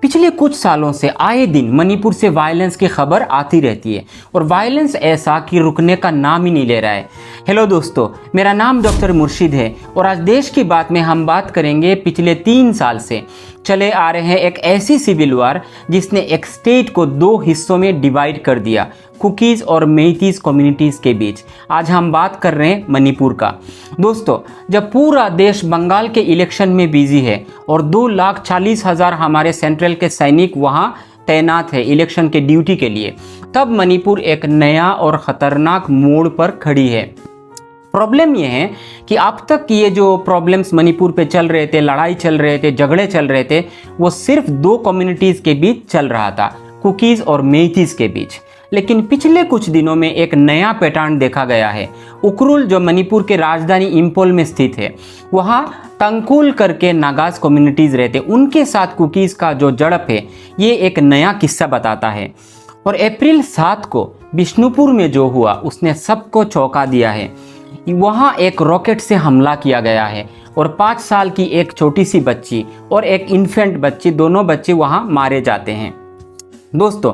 पिछले कुछ सालों से आए दिन मणिपुर से वायलेंस की खबर आती रहती है और वायलेंस ऐसा कि रुकने का नाम ही नहीं ले रहा है। हेलो दोस्तों, मेरा नाम डॉक्टर मुर्शिद है और आज देश की बात में हम बात करेंगे पिछले 3 साल से चले आ रहे हैं एक ऐसी सिविल वार जिसने एक स्टेट को 2 हिस्सों में डिवाइड कर दिया, कुकीज़ और मेइतीज़ कम्युनिटीज़ के बीच। आज हम बात कर रहे हैं मणिपुर का। दोस्तों, जब पूरा देश बंगाल के इलेक्शन में बिजी है और 2,40,000 हमारे सेंट्रल के सैनिक वहाँ तैनात है इलेक्शन के ड्यूटी के लिए, तब मणिपुर एक नया और ख़तरनाक मोड़ पर खड़ी है। प्रॉब्लम ये है कि अब तक ये जो प्रॉब्लम्स मणिपुर पे चल रहे थे, लड़ाई चल रहे थे, झगड़े चल रहे थे, वो सिर्फ 2 कम्युनिटीज़ के बीच चल रहा था, कुकीज़ और मेइतीज़ के बीच। लेकिन पिछले कुछ दिनों में एक नया पैटर्न देखा गया है। उखरुल, जो मणिपुर के राजधानी इंफॉल में स्थित है, वहाँ तंकुल करके नागाज कम्युनिटीज़ रहते, उनके साथ कुकीज़ का जो झड़प है, ये एक नया किस्सा बताता है। और अप्रैल 7 को बिष्णुपुर में जो हुआ उसने सबको चौंका दिया है। वहाँ एक रॉकेट से हमला किया गया है और 5 साल की एक छोटी सी बच्ची और एक इन्फेंट बच्ची, दोनों बच्चे वहाँ मारे जाते हैं। दोस्तों,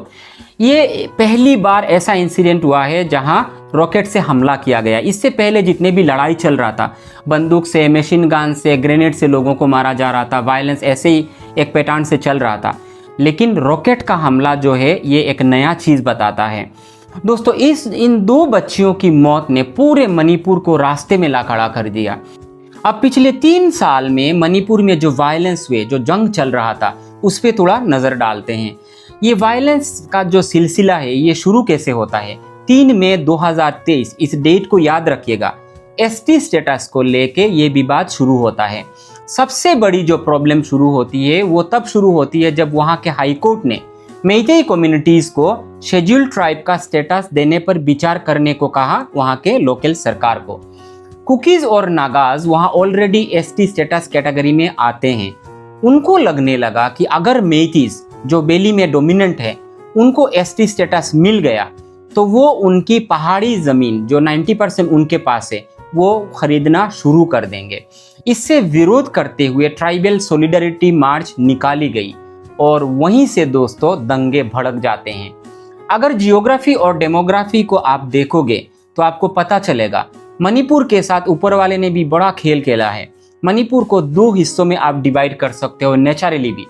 ये पहली बार ऐसा इंसिडेंट हुआ है जहां रॉकेट से हमला किया गया। इससे पहले जितने भी लड़ाई चल रहा था, बंदूक से, मशीन गन से, ग्रेनेड से लोगों को मारा जा रहा था, वायलेंस ऐसे ही एक पैटर्न से चल रहा था। लेकिन रॉकेट का हमला जो है ये एक नया चीज़ बताता है। दोस्तों, इन 2 बच्चियों की मौत ने पूरे मणिपुर को रास्ते में ला खड़ा कर दिया। अब पिछले 3 साल में मणिपुर में जो वायलेंस हुए, जो जंग चल रहा था, उस पर थोड़ा नज़र डालते हैं। ये वायलेंस का जो सिलसिला है ये शुरू कैसे होता है? 3 मई 2023, इस डेट को याद रखिएगा। एसटी स्टेटस को लेके ये विवाद शुरू होता है। सबसे बड़ी जो प्रॉब्लम शुरू होती है वो तब शुरू होती है जब वहाँ के हाई कोर्ट ने मेइतेई कम्युनिटीज़ को शेड्यूल्ड ट्राइब का स्टेटस देने पर विचार करने को कहा वहाँ के लोकल सरकार को। कुकीज़ और नागाज वहाँ ऑलरेडी एसटी स्टेटस कैटेगरी में आते हैं। उनको लगने लगा कि अगर मेइतीज़ जो बेली में डोमिनेंट है उनको एसटी स्टेटस मिल गया तो वो उनकी पहाड़ी ज़मीन जो 90% उनके पास है वो खरीदना शुरू कर देंगे। इससे विरोध करते हुए ट्राइबल सॉलिडरिटी मार्च निकाली गई और वहीं से दोस्तों दंगे भड़क जाते हैं। अगर जियोग्राफी और डेमोग्राफी को आप देखोगे तो आपको पता चलेगा मणिपुर के साथ ऊपर वाले ने भी बड़ा खेल खेला है। मणिपुर को 2 हिस्सों में आप डिवाइड कर सकते हो नेचुरली भी,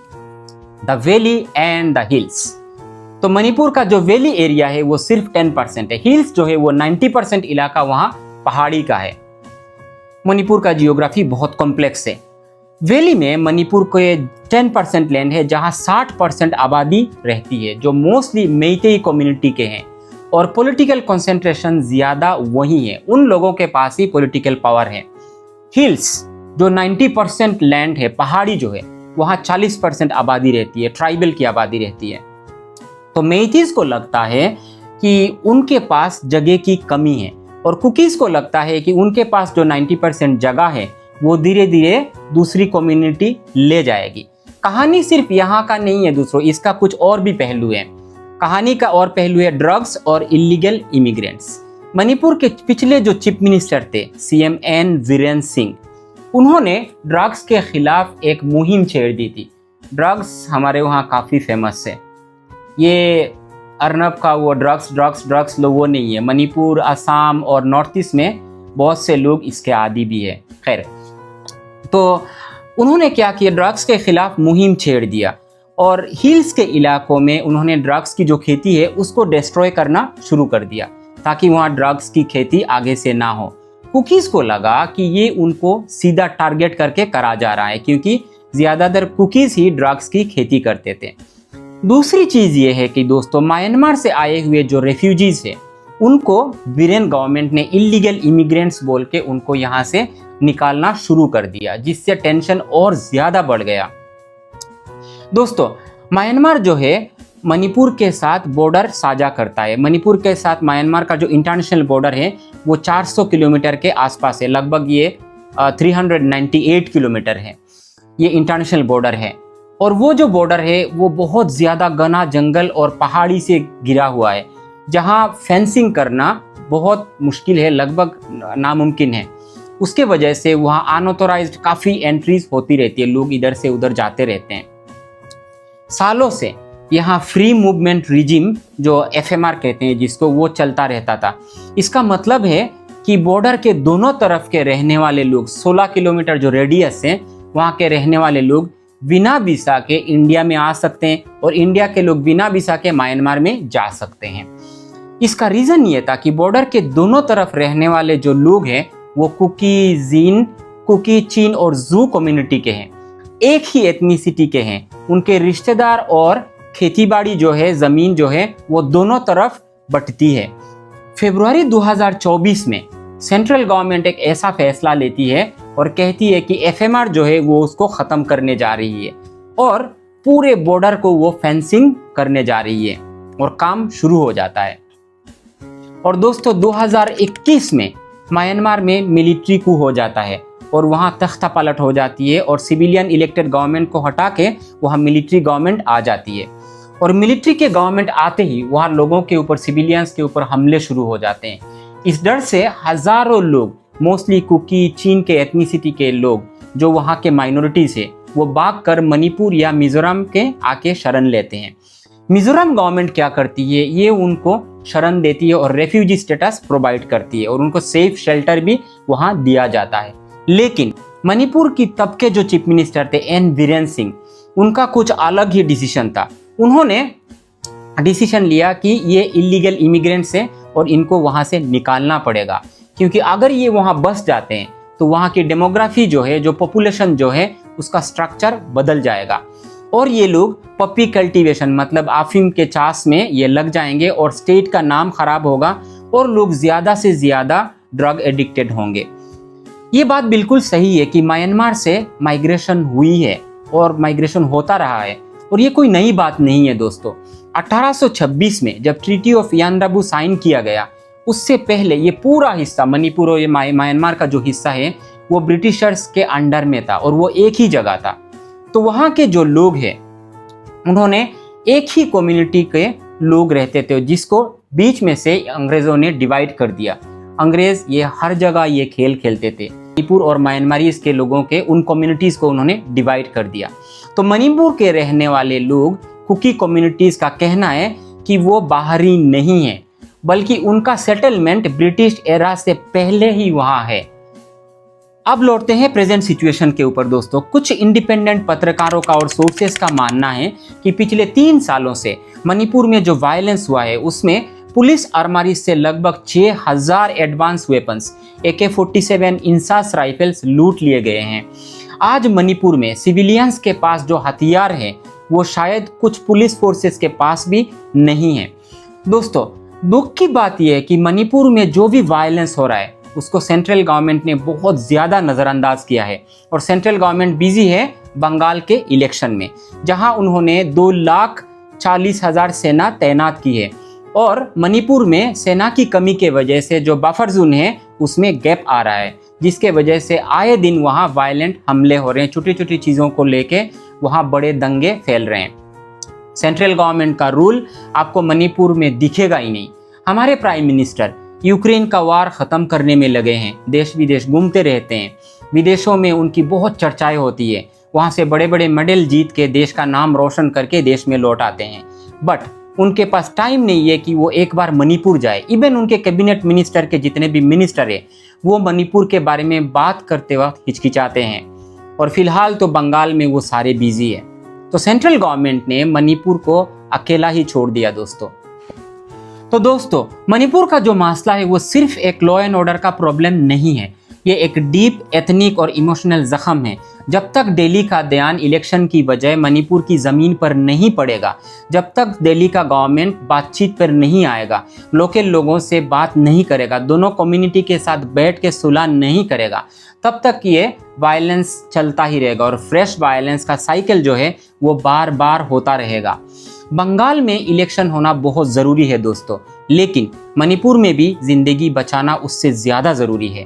the valley and the hills. तो मणिपुर का जो वैली एरिया है वो सिर्फ 10% है, हिल्स जो है वो 90% इलाका वहाँ पहाड़ी का है। मणिपुर का जियोग्राफी बहुत कॉम्प्लेक्स है। वैली में मणिपुर के 10% लैंड है जहाँ 60% आबादी रहती है जो मोस्टली मेइतेई कम्युनिटी के हैं और पॉलिटिकल कंसंट्रेशन ज़्यादा वही है, उन लोगों के पास ही पॉलिटिकल पावर है। हिल्स जो 90% लैंड है, पहाड़ी जो है, वहाँ 40% आबादी रहती है, ट्राइबल की आबादी रहती है। तो मेइतीज़ को लगता है कि उनके पास जगह की कमी है और कुकीज़ को लगता है कि उनके पास जो 90% जगह है वो धीरे धीरे दूसरी कम्युनिटी ले जाएगी। कहानी सिर्फ यहाँ का नहीं है दोस्तों, इसका कुछ और भी पहलू है। कहानी का और पहलू है ड्रग्स और इलीगल इमिग्रेंट्स। मणिपुर के पिछले जो चीफ मिनिस्टर थे CM N वीरेन सिंह, उन्होंने ड्रग्स के खिलाफ एक मुहिम छेड़ दी थी। ड्रग्स हमारे वहाँ काफ़ी फेमस है। ये अर्नब का वो ड्रग्स लोग वो नहीं है। मणिपुर, असम और नॉर्थ ईस्ट में बहुत से लोग इसके आदी भी है। खैर, तो उन्होंने क्या किया, ड्रग्स के खिलाफ मुहिम छेड़ दिया और हिल्स के इलाकों में उन्होंने ड्रग्स की जो खेती है उसको डिस्ट्रॉय करना शुरू कर दिया ताकि वहाँ ड्रग्स की खेती आगे से ना हो। कुकीज़ को लगा कि ये उनको सीधा टारगेट करके करा जा रहा है क्योंकि ज़्यादातर कुकीज़ ही ड्रग्स की खेती करते थे। दूसरी चीज़ ये है कि दोस्तों, म्यांमार से आए हुए जो रेफ्यूजीज़ हैं उनको वीरेन गवर्नमेंट ने इलीगल इमिग्रेंट्स बोल के उनको यहाँ से निकालना शुरू कर दिया, जिससे टेंशन और ज़्यादा बढ़ गया। दोस्तों, म्यांमार जो है मणिपुर के साथ बॉर्डर साझा करता है। मणिपुर के साथ म्यांमार का जो इंटरनेशनल बॉर्डर है वो 400 किलोमीटर के आसपास है, लगभग ये 398 किलोमीटर है, ये इंटरनेशनल बॉर्डर है। और वो जो बॉर्डर है वो बहुत ज़्यादा घना जंगल और पहाड़ी से घिरा हुआ है जहाँ फेंसिंग करना बहुत मुश्किल है, लगभग नामुमकिन है। उसके वजह से वहाँ अनऑथोराइज्ड काफ़ी एंट्रीज होती रहती है, लोग इधर से उधर जाते रहते हैं। सालों से यहाँ फ्री मूवमेंट रिजिम जो FMR कहते हैं जिसको, वो चलता रहता था। इसका मतलब है कि बॉर्डर के दोनों तरफ के रहने वाले लोग, 16 किलोमीटर जो रेडियस है वहाँ के रहने वाले लोग बिना वीसा के इंडिया में आ सकते हैं और इंडिया के लोग बिना वीसा के म्यांमार में जा सकते हैं। इसका रीज़न ये था कि बॉर्डर के दोनों तरफ रहने वाले जो लोग हैं वो कुकी, चीन और जू कम्युनिटी के हैं, एक ही एथनिसिटी के हैं। उनके रिश्तेदार और खेतीबाड़ी जो है, ज़मीन जो है, वो दोनों तरफ बंटती है। फरवरी 2024 में सेंट्रल गवर्नमेंट एक ऐसा फैसला लेती है और कहती है कि FMR जो है वो उसको ख़त्म करने जा रही है और पूरे बॉर्डर को वो फेंसिंग करने जा रही है और काम शुरू हो जाता है। और दोस्तों 2021 में म्यांमार में मिलिट्री कू हो जाता है और वहाँ तख्ता पलट हो जाती है और सिविलियन इलेक्टेड गवर्नमेंट को हटा के वहाँ मिलिट्री गवर्नमेंट आ जाती है। और मिलिट्री के गवर्नमेंट आते ही वहाँ लोगों के ऊपर, सिविलियंस के ऊपर हमले शुरू हो जाते हैं। इस डर से हज़ारों लोग, मोस्टली कुकी, चीन के एथनिसिटी के लोग जो वहाँ के माइनॉरिटीज़ है, वो भाग कर मणिपुर या मिजोरम के आके शरण लेते हैं। मिजोरम गवर्नमेंट क्या करती है, ये उनको शरण देती है और रेफ्यूजी स्टेटस प्रोवाइड करती है और उनको सेफ शेल्टर भी वहाँ दिया जाता है। लेकिन मणिपुर की तब के जो चीफ मिनिस्टर थे N बीरेन सिंह, उनका कुछ अलग ही डिसीजन था। उन्होंने डिसीजन लिया कि ये इलीगल इमिग्रेंट्स हैं और इनको वहाँ से निकालना पड़ेगा, क्योंकि अगर ये वहाँ बस जाते हैं तो वहाँ की डेमोग्राफी जो है, जो पॉपुलेशन जो है, उसका स्ट्रक्चर बदल जाएगा और ये लोग पपी कल्टीवेशन मतलब अफीम के चास में ये लग जाएंगे और स्टेट का नाम खराब होगा और लोग ज़्यादा से ज़्यादा ड्रग एडिक्टेड होंगे। ये बात बिल्कुल सही है कि म्यांमार से माइग्रेशन हुई है और माइग्रेशन होता रहा है और ये कोई नई बात नहीं है दोस्तों। 1826 में जब ट्रीटी ऑफ यानडाबू साइन किया गया, उससे पहले ये पूरा हिस्सा मणिपुर और ये म्यांमार का जो हिस्सा है वो ब्रिटिशर्स के अंडर में था और वो एक ही जगह था। तो वहाँ के जो लोग हैं उन्होंने एक ही कम्युनिटी के लोग रहते थे, जिसको बीच में से अंग्रेज़ों ने डिवाइड कर दिया। अंग्रेज़ ये हर जगह ये खेल खेलते थे। मणिपुर और म्यांमारीज के लोगों के उन कम्युनिटीज़ को उन्होंने डिवाइड कर दिया। तो मणिपुर के रहने वाले लोग, कुकी कम्युनिटीज़ का कहना है कि वो बाहरी नहीं है, बल्कि उनका सेटलमेंट ब्रिटिश एरा से पहले ही वहाँ है। अब लौटते हैं प्रेजेंट सिचुएशन के ऊपर दोस्तों। कुछ इंडिपेंडेंट पत्रकारों का और सोर्सेस का मानना है कि पिछले 3 सालों से मणिपुर में जो वायलेंस हुआ है उसमें पुलिस आर्मरी से लगभग 6000 advance weapons, AK-47 INSAS rifles लूट लिए गए हैं। आज मणिपुर में सिविलियंस के पास जो हथियार हैं वो शायद कुछ पुलिस फोर्सेस के पास भी नहीं है। दोस्तों दुख की बात यह है कि मणिपुर में जो भी वायलेंस हो रहा है उसको सेंट्रल गवर्नमेंट ने बहुत ज़्यादा नज़रअंदाज किया है और सेंट्रल गवर्नमेंट बिजी है बंगाल के इलेक्शन में, जहां उन्होंने 2,40,000 सेना तैनात की है और मणिपुर में सेना की कमी के वजह से जो बफर जोन है उसमें गैप आ रहा है, जिसके वजह से आए दिन वहाँ वायलेंट हमले हो रहे हैं। छोटी छोटी चीज़ों को लेके वहाँ बड़े दंगे फैल रहे हैं। सेंट्रल गवर्नमेंट का रूल आपको मणिपुर में दिखेगा ही नहीं। हमारे प्राइम मिनिस्टर यूक्रेन का वार ख़त्म करने में लगे हैं, देश विदेश घूमते रहते हैं, विदेशों में उनकी बहुत चर्चाएं होती है, वहाँ से बड़े बड़े मेडल जीत के देश का नाम रोशन करके देश में लौट आते हैं। बट उनके पास टाइम नहीं है कि वो एक बार मणिपुर जाए। इवन उनके कैबिनेट मिनिस्टर के जितने भी मिनिस्टर है वो मणिपुर के बारे में बात करते वक्त हिचकिचाते हैं और फिलहाल तो बंगाल में वो सारे बिजी है। तो सेंट्रल गवर्नमेंट ने मणिपुर को अकेला ही छोड़ दिया दोस्तों। तो दोस्तों मणिपुर का जो मसला है वो सिर्फ एक लॉ एंड ऑर्डर का प्रॉब्लम नहीं है, ये एक डीप एथनिक और इमोशनल जख्म है। जब तक दिल्ली का ध्यान इलेक्शन की बजाय मणिपुर की ज़मीन पर नहीं पड़ेगा, जब तक दिल्ली का गवर्नमेंट बातचीत पर नहीं आएगा, लोकल लोगों से बात नहीं करेगा, दोनों कम्युनिटी के साथ बैठ के सुलह नहीं करेगा, तब तक ये वायलेंस चलता ही रहेगा और फ्रेश वायलेंस का साइकिल जो है वो बार बार होता रहेगा। बंगाल में इलेक्शन होना बहुत ज़रूरी है दोस्तों, लेकिन मणिपुर में भी ज़िंदगी बचाना उससे ज़्यादा ज़रूरी है।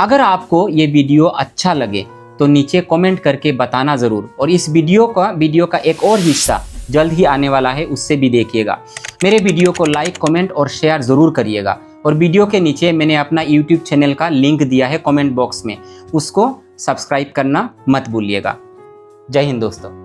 अगर आपको ये वीडियो अच्छा लगे तो नीचे कमेंट करके बताना ज़रूर, और इस वीडियो का एक और हिस्सा जल्द ही आने वाला है, उससे भी देखिएगा। मेरे वीडियो को लाइक, कमेंट और शेयर ज़रूर करिएगा। और वीडियो के नीचे मैंने अपना यूट्यूब चैनल का लिंक दिया है कमेंट बॉक्स में, उसको सब्सक्राइब करना मत भूलिएगा। जय हिंद दोस्तों।